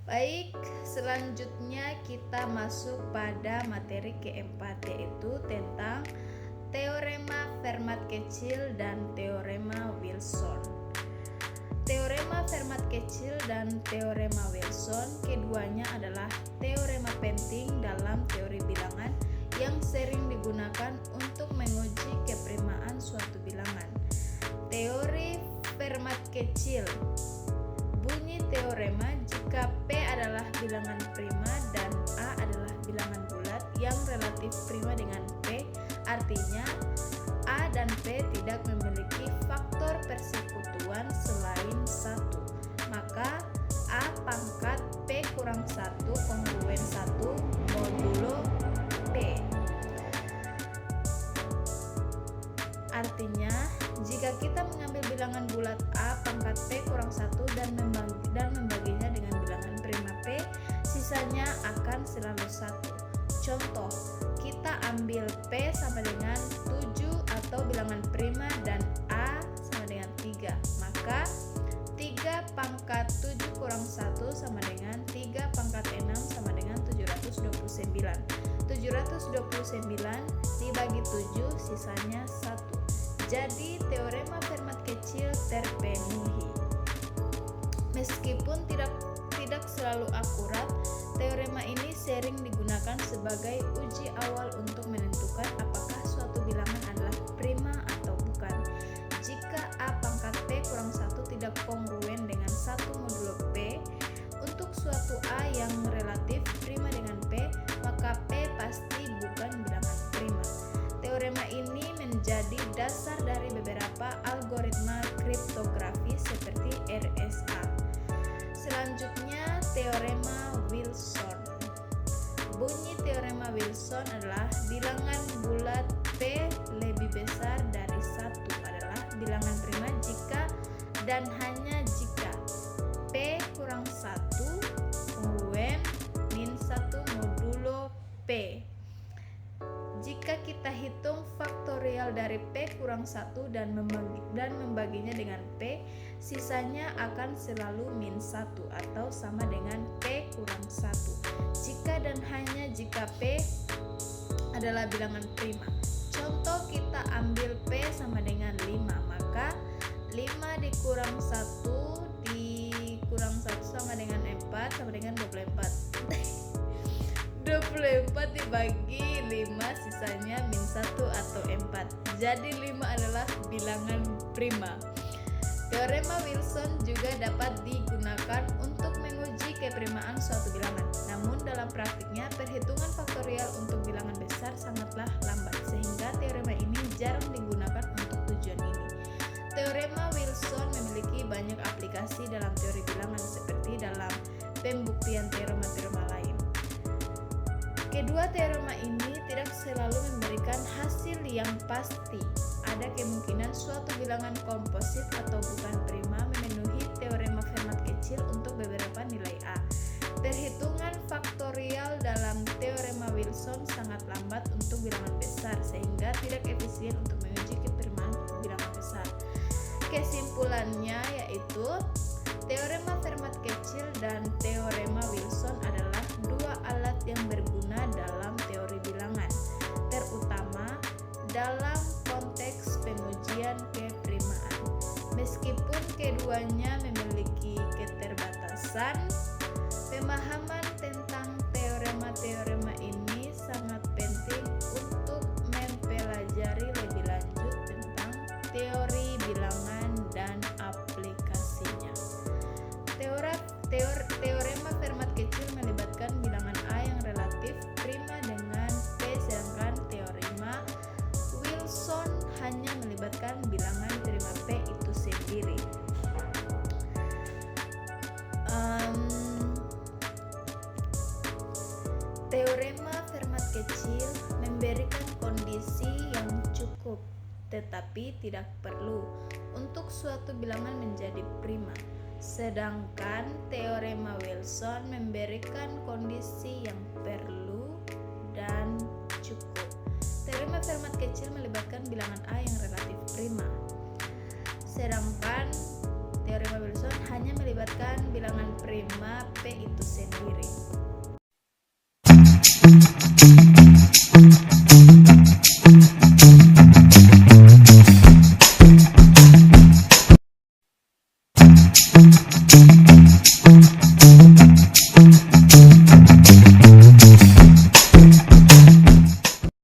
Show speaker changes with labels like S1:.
S1: Baik, selanjutnya kita masuk pada materi keempat, yaitu tentang teorema Fermat kecil dan teorema Wilson. Teorema Fermat kecil dan teorema Wilson keduanya adalah teorema penting dalam teori bilangan yang sering digunakan untuk menguji keprimaan suatu bilangan. Teori Fermat kecil. Bunyi teorema jika P adalah bilangan prima dan A adalah bilangan bulat yang relatif prima dengan P, artinya A dan P tidak memiliki faktor persekutuan selain 1. Maka A pangkat P kurang 1 kongruen 1 modulo P. Artinya, jika kita mengambil bilangan bulat A pangkat P kurang 1 dan membaginya dengan bilangan prima P, sisanya akan selalu 1. Contoh, kita ambil P sama dengan 7 atau bilangan prima dan A sama dengan 3. Maka 3 pangkat 7 kurang 1 sama dengan 3 pangkat 6 sama dengan 729. 729 dibagi 7 sisanya 1. Jadi teorema Fermat kecil terpenuhi. Meskipun tidak selalu akurat, teorema ini sering digunakan sebagai uji awal untuk menentukan apakah suatu bilangan adalah prima atau bukan. Jika A pangkat P kurang 1 tidak kongruen dengan 1 modulo P, untuk suatu A yang relatif prima dengan P, maka P pasti bukan bilangan prima. Teorema ini menjadi dasar dari beberapa algoritma kriptografi seperti RSA. Selanjutnya, teorema Wilson. Bunyi teorema Wilson adalah bilangan bulat P lebih besar dari 1 adalah bilangan prima jika dan hanya jika P kurang 1 kongruen min 1 modulo P. Jika kita hitung faktorial dari P kurang 1 dan membaginya dengan P, sisanya akan selalu min 1 atau sama dengan P kurang 1. Jika dan hanya jika P adalah bilangan prima. Contoh, kita ambil P sama dengan 5, maka 5 dikurang 1 dikurang 1 sama dengan 4 sama dengan 24. 24 dibagi 5 sisanya min 1 atau 4. Jadi 5 adalah bilangan prima. Teorema Wilson juga dapat digunakan untuk menguji keprimaan suatu bilangan. Namun dalam praktiknya perhitungan faktorial untuk bilangan besar sangatlah lambat sehingga teorema ini jarang digunakan untuk tujuan ini. Teorema Wilson memiliki banyak aplikasi dalam teori bilangan seperti dalam pembuktian teorema-teorema lain. Kedua teorema ini tidak selalu memberikan hasil yang pasti. Ada kemungkinan suatu bilangan komposit atau bukan prima memenuhi teorema Fermat kecil untuk beberapa nilai A. Perhitungan faktorial dalam teorema Wilson sangat lambat untuk bilangan besar sehingga tidak efisien untuk menguji keprimaan bilangan besar. Kesimpulannya yaitu teorema Fermat kecil dan teorema Wilson adalah dua alat yang berguna dalam teori bilangan, terutama dalam konteks pengujian keprimaan. Meskipun keduanya memiliki keterbatasan, pemahaman tentang teorema-teorema ini sangat penting untuk mempelajari lebih lanjut tentang teori bilangan dan aplikasinya. Teorema Fermat kecil melibatkan bilangan A yang relatif prima dengan P, sedangkan teorema Wilson hanya melibatkan bilangan prima P itu sendiri. Teorema Fermat kecil memberikan kondisi yang cukup, tetapi tidak perlu untuk suatu bilangan menjadi prima. Sedangkan teorema Wilson memberikan kondisi yang perlu dan cukup. Teorema Fermat kecil melibatkan bilangan A yang relatif prima. Sedangkan teorema Wilson hanya melibatkan bilangan prima P itu sendiri.